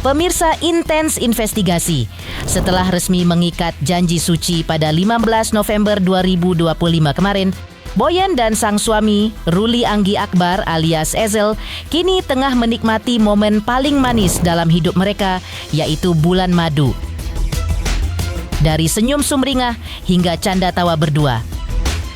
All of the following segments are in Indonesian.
Pemirsa, intens investigasi. Setelah resmi mengikat janji suci pada 15 November 2025 kemarin, Boyen dan sang suami, Ruli Anggi Akbar alias Ezel, kini tengah menikmati momen paling manis dalam hidup mereka, yaitu bulan madu. Dari senyum sumringah hingga canda tawa berdua,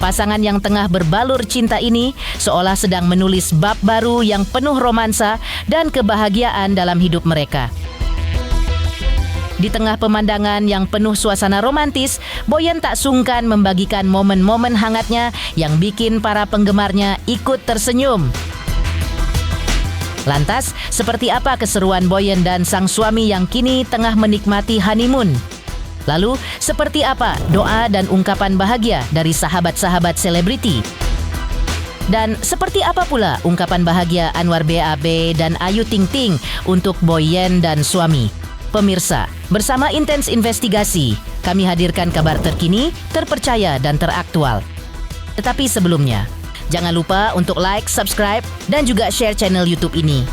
pasangan yang tengah berbalur cinta ini seolah sedang menulis bab baru yang penuh romansa dan kebahagiaan dalam hidup mereka. Di tengah pemandangan yang penuh suasana romantis, Boyen tak sungkan membagikan momen-momen hangatnya yang bikin para penggemarnya ikut tersenyum. Lantas, seperti apa keseruan Boyen dan sang suami yang kini tengah menikmati honeymoon? Lalu, seperti apa doa dan ungkapan bahagia dari sahabat-sahabat selebriti? Dan seperti apa pula ungkapan bahagia Anwar BAB dan Ayu Ting Ting untuk Boyen dan suami? Pemirsa, bersama Intens Investigasi, kami hadirkan kabar terkini, terpercaya dan teraktual. Tetapi sebelumnya, jangan lupa untuk like, subscribe, dan juga share channel YouTube ini.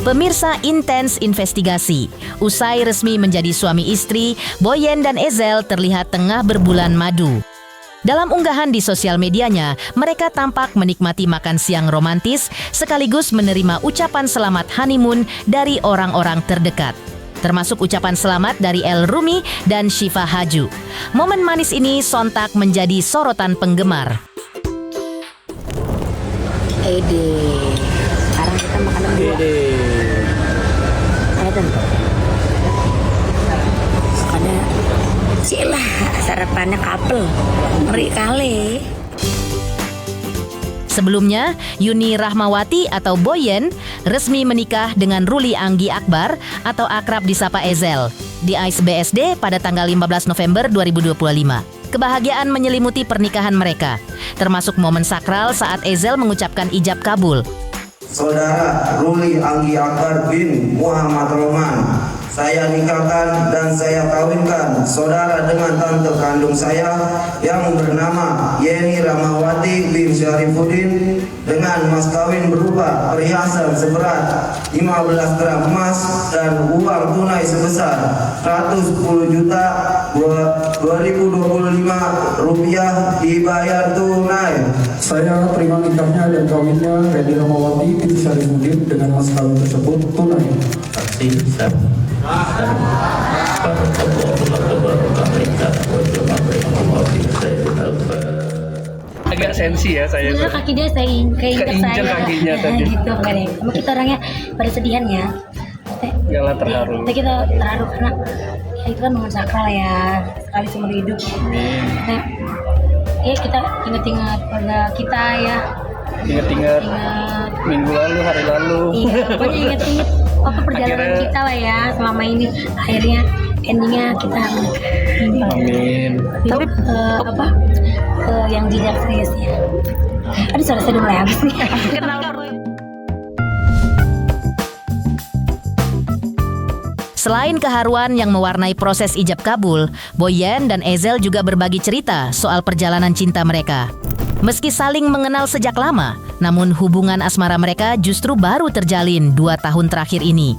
Pemirsa Intens Investigasi, usai resmi menjadi suami istri, Boyen dan Ezel terlihat tengah berbulan madu. Dalam unggahan di sosial medianya, mereka tampak menikmati makan siang romantis sekaligus menerima ucapan selamat honeymoon dari orang-orang terdekat, termasuk ucapan selamat dari El Rumi dan Syifa Haju. Momen manis ini sontak menjadi sorotan penggemar. Sekarang kita makan dua. Ada cilah sarapannya couple, ngeri kali. Sebelumnya, Yuni Rahmawati atau Boyen resmi menikah dengan Ruli Anggi Akbar atau akrab disapa Ezel di AIS BSD pada tanggal 15 November 2025. Kebahagiaan menyelimuti pernikahan mereka, termasuk momen sakral saat Ezel mengucapkan ijab kabul. Saudara Ruli Anggi Akbar bin Muhammad Roman, saya nikahkan dan saya kawinkan saudara dengan tante kandung saya yang bernama Yeni Rahmawati bin Syarifuddin dengan mas kawin berupa perhiasan seberat 15 gram emas dan uang tunai sebesar 110 juta 2025 rupiah dibayar tunai. Saya terima nikahnya dan kawinnya Yeni Rahmawati bin Syarifuddin dengan mas kawin tersebut tunai. Agak sensi ya saya. Bener kaki dia saya keinjak kakinya tadi. Gitu kan ya. Emang kita orangnya pada sedihan ya. Janganlah terharu. Kita terharu karena ya itu kan momen sakral ya, sekali seumur hidup. Amin. Ya kita ingat-ingat keluarga kita ya. Ingat-ingat minggu lalu, hari lalu. Iya, pokoknya ingat-ingat apa perjalanan kita lah ya selama ini. Akhirnya endingnya kita Amin. tapi yang tidak serius ya. Aduh, suara saya udah mulai habis nih. Selain keharuan yang mewarnai proses ijab kabul, Boyen dan Ezel juga berbagi cerita soal perjalanan cinta mereka. Meski saling mengenal sejak lama, namun hubungan asmara mereka justru baru terjalin 2 tahun terakhir ini.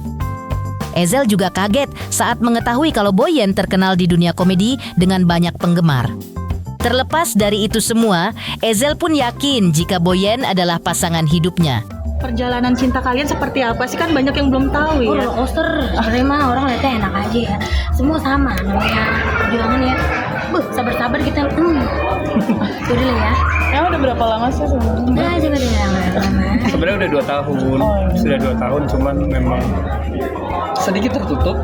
Ezel juga kaget saat mengetahui kalau Boyen terkenal di dunia komedi dengan banyak penggemar. Terlepas dari itu semua, Ezel pun yakin jika Boyen adalah pasangan hidupnya. Perjalanan cinta kalian seperti apa sih? Kan banyak yang belum tahu ya. Roller coaster, sebenarnya mah orang lihatnya enak aja ya. Semua sama, namanya perjuangan ya. Sabar-sabar kita. Udah lah ya. Emang udah berapa lama sih sebenarnya? Udah aja udah lama. Sebenarnya udah 2 tahun. Sudah 2 tahun, cuman memang sedikit tertutup.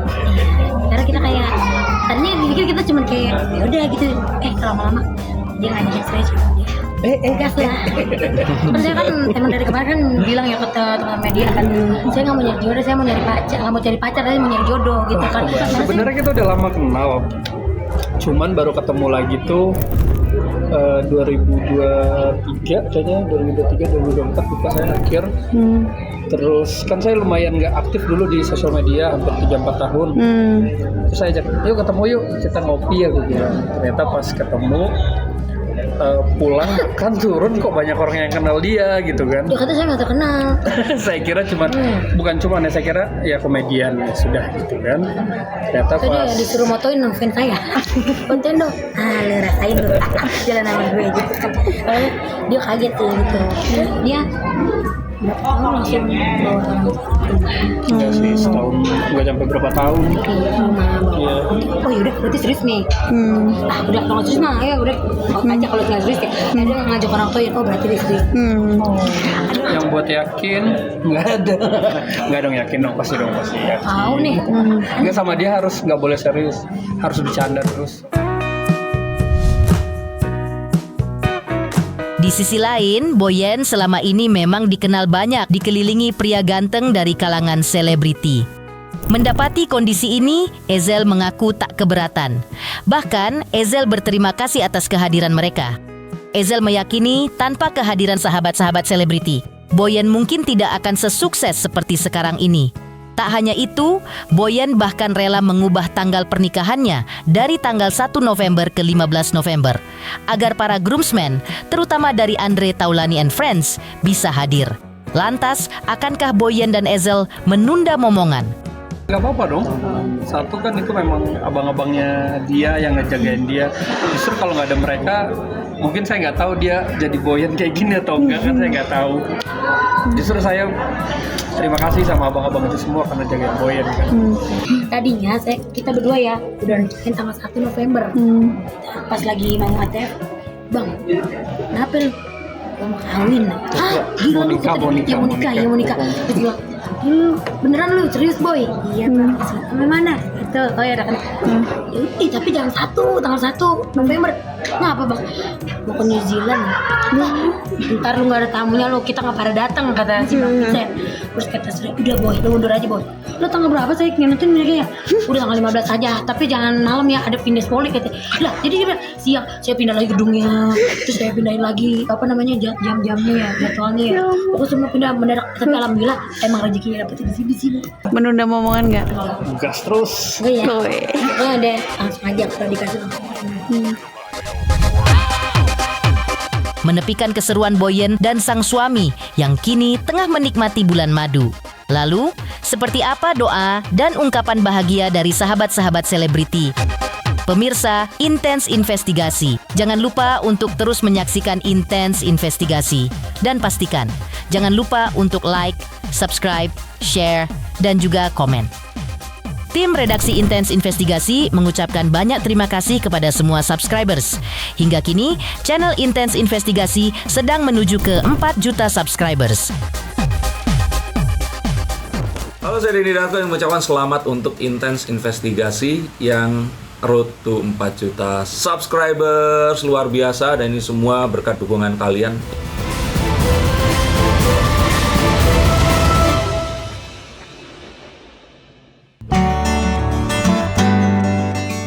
Karena kita kayak tadinya dipikir kita cuma kayak ya udah gitu. Lama-lama dia ngajakin saya cuma dia. Gas lah. Terus saya kan teman dari kemarin kan bilang ya ke teman media kan, saya nggak mau nyari jodoh, saya mau nyari pacar, nggak mau cari pacar, tapi mau nyari jodoh gitu kan. Sebenarnya kita udah lama kenal, cuman baru ketemu lagi tuh 2023 kayaknya 2024 lupa saya akhir. Terus kan saya lumayan nggak aktif dulu di sosial media hampir 3-4 tahun. Terus saya ajak, yuk ketemu yuk kita ngopi ya gue bilang. Ternyata pas ketemu pulang kan turun kok banyak orang yang kenal dia gitu kan. Ya kata saya nggak terkenal. Saya kira bukan cuman ya, saya kira ya komedian ya sudah gitu kan. Ternyata Tadi pas disuruh motoin fans saya. Fotoin dong. Lu rasain lu. Jalan sama gue gitu kan. Soalnya dia kaget tuh gitu. Dia langsung bawa orang. enggak sih setahun nggak sampai berapa tahun. Iya. Oh yaudah berarti serius nih. Udah kalau serius mah ya udah aja kalau nggak serius ya. Dia ngajak orang tua ya berarti dia serius. Yang buat yakin nggak ada. Nggak dong yakin dong pasti yakin. Tahu nih. Nggak sama dia harus nggak boleh serius, harus bercanda terus. Di sisi lain, Boyen selama ini memang dikenal banyak dikelilingi pria ganteng dari kalangan selebriti. Mendapati kondisi ini, Ezel mengaku tak keberatan. Bahkan, Ezel berterima kasih atas kehadiran mereka. Ezel meyakini tanpa kehadiran sahabat-sahabat selebriti, Boyen mungkin tidak akan sesukses seperti sekarang ini. Tak hanya itu, Boyen bahkan rela mengubah tanggal pernikahannya dari tanggal 1 November ke 15 November agar para groomsmen, terutama dari Andre Taulani and Friends, bisa hadir. Lantas, akankah Boyen dan Ezel menunda momongan? Gak apa-apa dong. Satu kan itu memang abang-abangnya dia yang ngejagain dia. Justru kalau nggak ada mereka, mungkin saya nggak tahu dia jadi Boyen kayak gini atau enggak kan saya nggak tahu. Justru saya terima kasih sama abang-abang itu semua karena jagain Boyen kan. Tadinya kita berdua ya udah rencananya tanggal 1 November. Pas lagi mau ATF, Bang, kenapa lu? Mau kawin? Gila lu, mau nikah. Terus bilang, beneran lu serius boy? Iya Bang, sama mana? Itu, oh ya kan. Tapi jangan tanggal 1 November. Ngapa Bang? Mau ke New Zealand. Ntar lu gak ada tamunya lu, kita gak pada datang kata si Bang Vincent. Terus kata saya, udah boy, lu mundur aja boy. Lu tanggal berapa saya ngingetin mereka ya? Udah tanggal 15 aja, tapi jangan malam ya, ada pindah spolik kata. Lah, jadi dia bilang, siang saya pindah lagi gedungnya. Terus saya pindahin lagi jam-jamnya ya, jadwalnya ya. Pokoknya semua pindah mendadak, tapi alhamdulillah emang rezekinya dapetnya di sini. Menunda momongan nggak? Gas terus. Enggak ya? Pokoknya ada langsung aja kalau dikasih Menepikan keseruan Boyen dan sang suami yang kini tengah menikmati bulan madu. Lalu, seperti apa doa dan ungkapan bahagia dari sahabat-sahabat selebriti? Pemirsa, Intens Investigasi. Jangan lupa untuk terus menyaksikan Intens Investigasi. Dan pastikan, jangan lupa untuk like, subscribe, share, dan juga komen. Tim redaksi Intens Investigasi mengucapkan banyak terima kasih kepada semua subscribers. Hingga kini, channel Intens Investigasi sedang menuju ke 4 juta subscribers. Halo, saya Denny Darto yang mengucapkan selamat untuk Intens Investigasi yang road to 4 juta subscribers. Luar biasa, dan ini semua berkat dukungan kalian.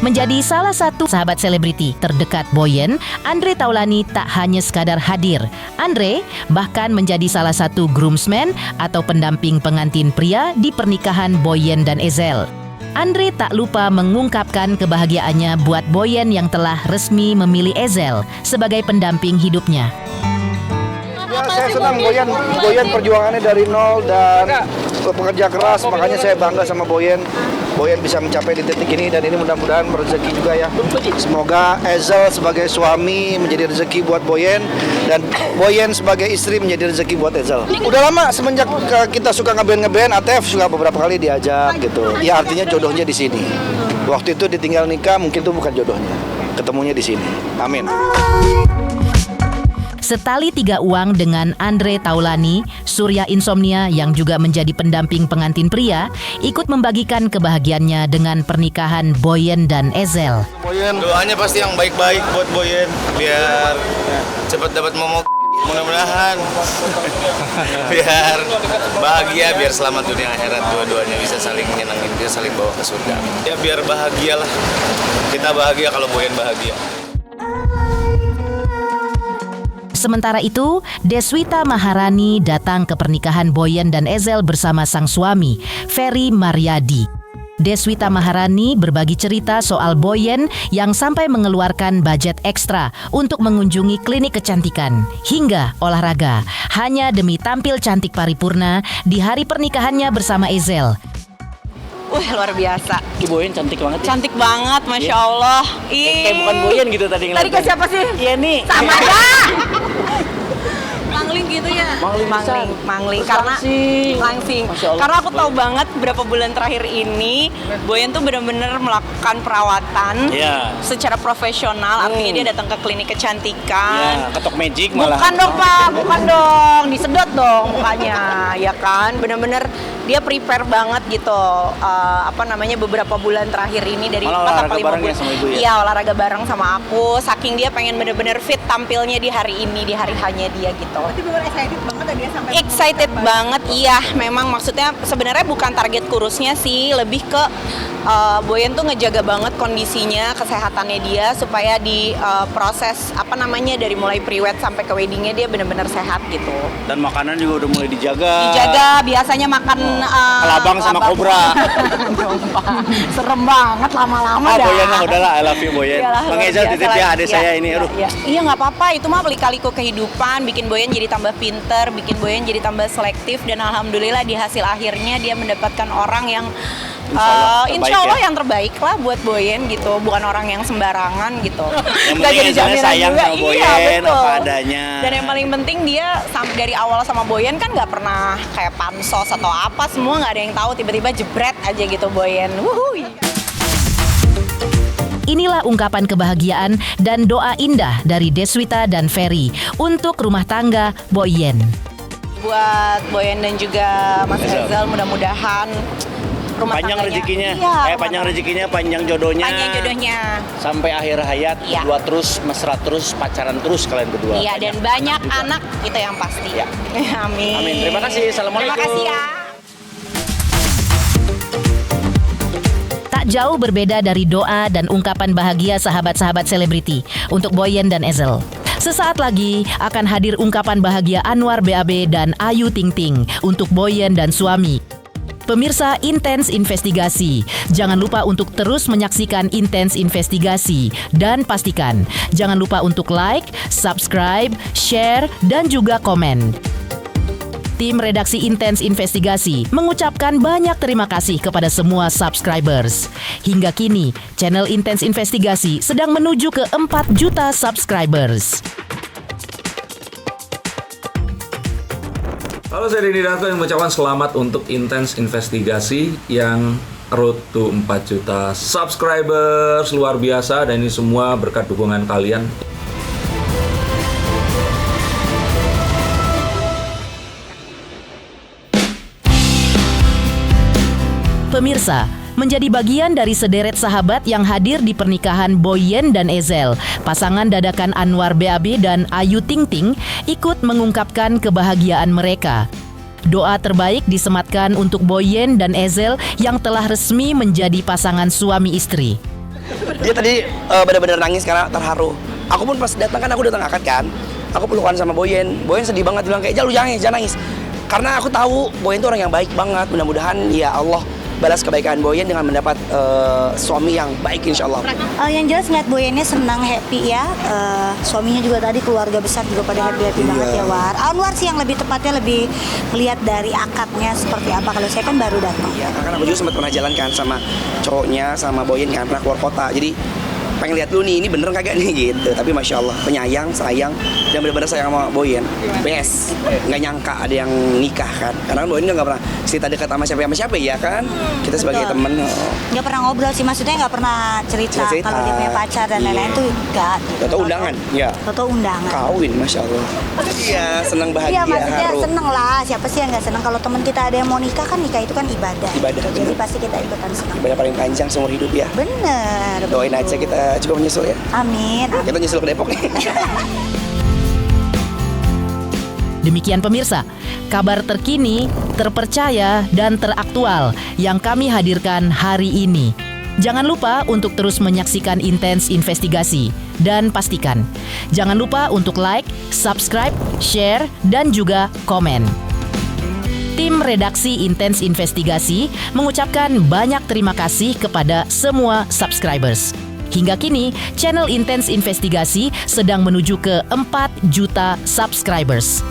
Menjadi salah satu sahabat selebriti terdekat Boyen, Andre Taulani tak hanya sekadar hadir. Andre bahkan menjadi salah satu groomsman atau pendamping pengantin pria di pernikahan Boyen dan Ezel. Andre tak lupa mengungkapkan kebahagiaannya buat Boyen yang telah resmi memilih Ezel sebagai pendamping hidupnya. Ya, saya senang Boyen perjuangannya dari nol dan pekerja keras, makanya saya bangga sama Boyen. Boyen bisa mencapai di titik ini dan ini mudah-mudahan rezeki juga ya. Semoga Ezel sebagai suami menjadi rezeki buat Boyen dan Boyen sebagai istri menjadi rezeki buat Ezel. Udah lama semenjak kita suka ngeband, ATF suka beberapa kali diajak gitu. Ya artinya jodohnya di sini. Waktu itu ditinggal nikah mungkin itu bukan jodohnya. Ketemunya di sini. Amin. Setali tiga uang dengan Andre Taulani, Surya Insomnia yang juga menjadi pendamping pengantin pria, ikut membagikan kebahagiaannya dengan pernikahan Boyen dan Ezel. Boyen, doanya pasti yang baik-baik buat Boyen, biar cepat dapat momok. Mudah-mudahan biar bahagia, biar selamat dunia akhirat, dua-duanya bisa saling nyenengin, bisa saling bawa ke surga. Ya biar bahagialah, kita bahagia kalau Boyen bahagia. Sementara itu, Deswita Maharani datang ke pernikahan Boyen dan Ezel bersama sang suami, Ferry Mariadi. Deswita Maharani berbagi cerita soal Boyen yang sampai mengeluarkan budget ekstra untuk mengunjungi klinik kecantikan hingga olahraga hanya demi tampil cantik paripurna di hari pernikahannya bersama Ezel. Wah, luar biasa. Boyen cantik banget. Cantik banget, Masya Allah. Kayak bukan Boyen gitu tadi ngeliat. Tadi ke siapa sih? Iya nih. Sama aja. Mangling gitu ya? Mangling. Karena langsing. Karena aku tahu banget berapa bulan terakhir ini Boyen tuh benar-benar melakukan perawatan secara profesional. Artinya dia datang ke klinik kecantikan. Ketok magic malah. Bukan dong Pak, bukan dong. Disedot dong mukanya, ya kan? Benar-benar dia prepare banget gitu. Beberapa bulan terakhir ini dari 4 atau 5 bulan. Iya, olahraga bareng sama aku. Saking dia pengen bener-bener fit tampilnya di hari ini, di hari hanya dia gitu. Berarti bener excited banget ya dia sampai. Excited banget, iya. Memang maksudnya sebenarnya bukan target kurusnya sih, lebih ke Boyen tuh ngejaga banget kondisinya, kesehatannya dia supaya di proses dari mulai pre-wed sampai ke weddingnya dia benar-benar sehat gitu. Dan makanan juga udah mulai dijaga. Biasanya makan kelabang sama kobra. Serem banget lama-lama dah. Boyen lah, udahlah, I love you Boyen. Bang Ezel titip ya adik saya ini. Aduh. Iya nggak apa-apa, itu mah lika-liku kehidupan, bikin Boyen jadi tambah pinter, bikin Boyen jadi tambah selektif, dan alhamdulillah di hasil akhirnya dia mendapatkan orang yang insya Allah yang terbaik lah buat Boyen gitu, bukan orang yang sembarangan gitu. Yang penting Ezelnya sayang sama Boyen apa adanya. Dan yang paling penting dia dari awal sama Boyen kan nggak pernah kayak pansos atau apa, semua nggak ada yang tahu, tiba-tiba jebret aja gitu Boyen. Wuhui. Inilah ungkapan kebahagiaan dan doa indah dari Deswita dan Ferry untuk rumah tangga Boyen. Buat Boyen dan juga Mas Ezel, mudah-mudahan rumah panjang tangganya, rezekinya, panjang rezekinya, panjang jodohnya, sampai akhir hayat, berdua terus, mesra terus, pacaran terus kalian berdua. Iya, dan banyak anak itu yang pasti. Ya. Amin. Amin. Terima kasih. Assalamualaikum. Terima kasih ya. Tak jauh berbeda dari doa dan ungkapan bahagia sahabat-sahabat selebriti untuk Boyen dan Ezel. Sesaat lagi akan hadir ungkapan bahagia Anwar BAB dan Ayu Ting Ting untuk Boyen dan suami. Pemirsa Intens Investigasi, jangan lupa untuk terus menyaksikan Intens Investigasi dan pastikan jangan lupa untuk like, subscribe, share, dan juga komen. Tim redaksi Intens Investigasi mengucapkan banyak terima kasih kepada semua subscribers. Hingga kini, channel Intens Investigasi sedang menuju ke 4 juta subscribers. Halo, saya Denny Darto yang mengucapkan selamat untuk Intens Investigasi yang road to 4 juta subscribers. Luar biasa, dan ini semua berkat dukungan kalian. Pemirsa, menjadi bagian dari sederet sahabat yang hadir di pernikahan Boyen dan Ezel, pasangan dadakan Anwar BAB dan Ayu Ting Ting ikut mengungkapkan kebahagiaan mereka. Doa terbaik disematkan untuk Boyen dan Ezel yang telah resmi menjadi pasangan suami istri. Dia tadi benar-benar nangis karena terharu. Aku pun pas datang, kan aku datang akad kan, aku pelukan sama Boyen. Boyen sedih banget, bilang kayak, "Lu jangan nangis." Karena aku tahu Boyen itu orang yang baik banget. Mudah-mudahan ya Allah balas kebaikan Boyen dengan mendapat suami yang baik, insya Allah. Yang jelas ngeliat Boyennya senang, happy ya. Suaminya juga tadi, keluarga besar juga pada happy banget ya, War. Anwar sih yang lebih tepatnya lebih melihat dari akadnya seperti apa. Kalau saya kan baru datang. Iya, karena aku juga sempat pernah jalan kan sama cowoknya, sama Boyen kan, pernah keluar kota. Jadi pengen lihat dulu nih, ini bener kagak nih gitu. Tapi Masya Allah, penyayang, sayang, dan benar-benar sayang sama Boyen. Best, nggak nyangka ada yang nikah kan. Karena Boyen nggak pernah cerita dekat sama siapa ya kan. Kita sebagai temen nggak pernah ngobrol sih, maksudnya nggak pernah cerita kalau dia punya pacar dan lain-lain tuh nggak. Toto undangan, ya. Toto undangan. Kawin, Masya Allah. Iya, senang bahagia. Iya, maksudnya haru. seneng lah. Siapa sih yang nggak seneng kalau teman kita ada yang mau nikah kan? Nikah itu kan ibadah. Jadi pasti kita ikutan senang. Ibadah paling panjang seumur hidup ya. Bener. Doain aja kita juga menyusul ya. Amin. Kita nyusul ke Depok nih. Demikian pemirsa, kabar terkini, terpercaya, dan teraktual yang kami hadirkan hari ini. Jangan lupa untuk terus menyaksikan Intens Investigasi. Dan pastikan, jangan lupa untuk like, subscribe, share, dan juga komen. Tim redaksi Intens Investigasi mengucapkan banyak terima kasih kepada semua subscribers. Hingga kini, channel Intens Investigasi sedang menuju ke 4 juta subscribers.